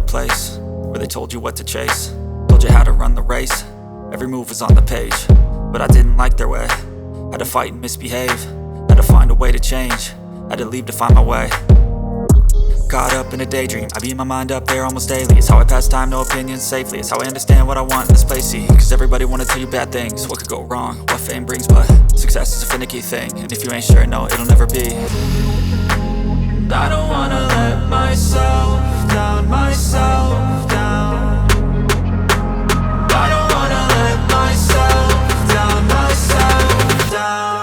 place where they told you what to chase, told you how to run the race. Every move was on the page, but I didn't like their way. Had to fight and misbehave, had to find a way to change, had to leave to find my way. Caught up in a daydream, I beat my mind up there almost daily. It's how I pass time, no opinions safely. It's how I understand what I want in this place, see. Cause everybody wanna tell you bad things, what could go wrong, what fame brings. But success is a finicky thing, and if you ain't sure, no, it'll never be. I don't wanna let myself down, myself down. I don't wanna let myself down, myself down.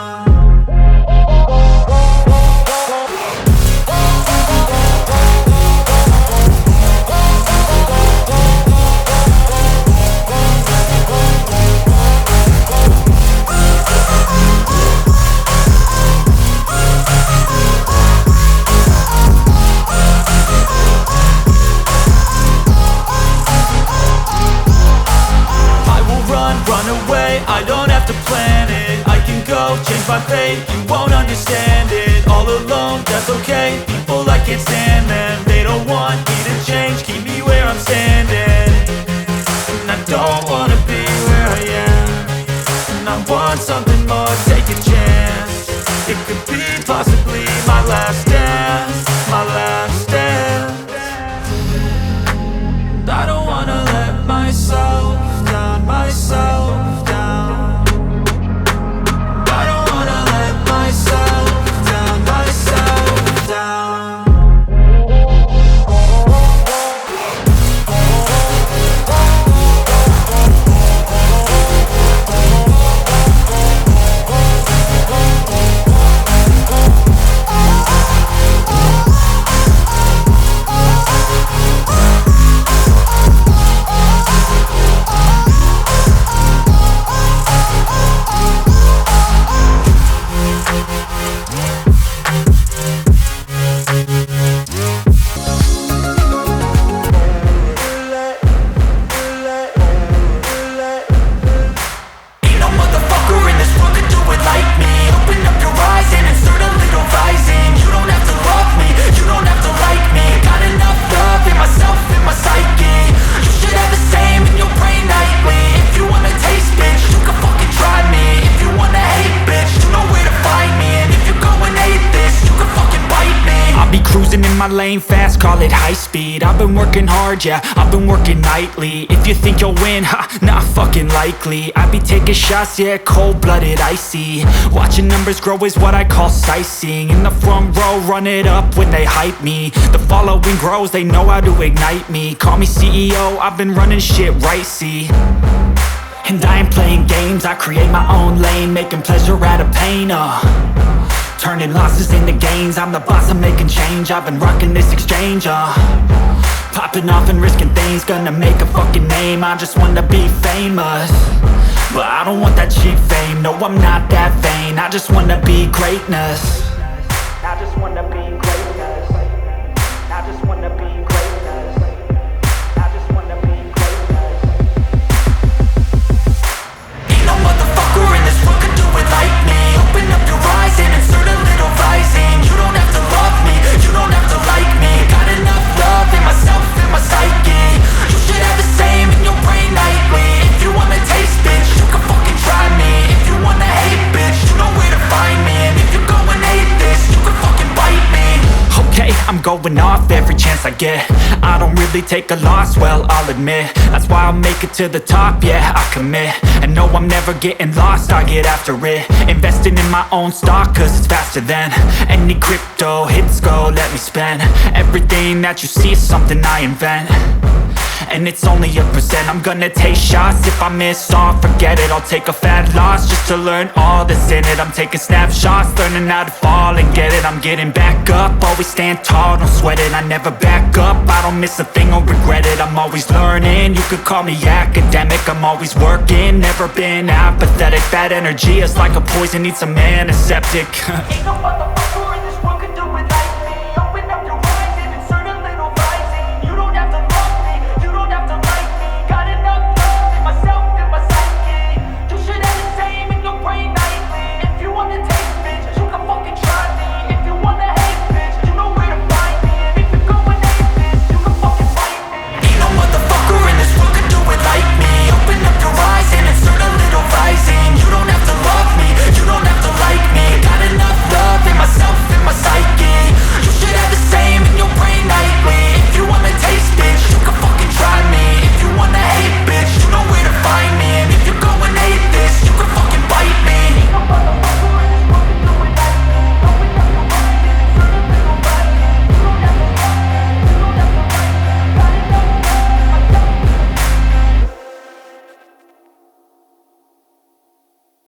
Run away, I don't have to plan it. I can go, change my fate, you won't understand it. All alone, that's okay, people I can't stand them. They don't want me to change, keep me where I'm standing. And I don't wanna be where I am, and I want something more, take a chance. It could be possibly my last dance, my last dance. And I don't wanna let myself down, myself down. I don't wanna let myself down, myself down. Cruising in my lane fast, call it high speed. I've been working hard, yeah, I've been working nightly. If you think you'll win, ha, not fucking likely. I be taking shots, yeah, cold-blooded, icy. Watching numbers grow is what I call sightseeing. In the front row, run it up when they hype me. The following grows, they know how to ignite me. Call me CEO, I've been running shit right, see. And I ain't playing games, I create my own lane, making pleasure out of pain, turning losses into gains, I'm the boss, I'm making change. I've been rocking this exchange, popping off and risking things, gonna make a fucking name. I just wanna be famous, but I don't want that cheap fame. No, I'm not that vain, I just wanna be greatness. I just wanna be greatness. I just wanna be greatness. I just wanna be greatness. Ain't no motherfucker in this world could do it like me. Open up your eyes and insert a little rising. You don't have to love me, you don't have to like me. Got enough love in myself, in my psyche. You should have the same in your brain nightly. If you wanna taste, bitch, you can fucking try me. If you wanna hate, bitch, you know where to find me. And if you're going hate this, you can fucking bite me. Okay, I'm going off every chance I get. I don't really take a loss, well, I'll admit. That's why I'll make it to the top, yeah, I commit. And no, I'm never getting lost, I get after it. Investing in my own stock, cause it's faster than any crypto hits go, let me spend. Everything that you see is something I invent, and it's only a percent. I'm gonna take shots, if I miss all, forget it. I'll take a fat loss just to learn all that's in it. I'm taking snapshots, learning how to fall and get it. I'm getting back up, always stand tall, don't sweat it. I never back up, I don't miss a thing or regret it. I'm always learning, you could call me academic. I'm always working, never been apathetic. Bad energy is like a poison, needs some antiseptic. Ain't no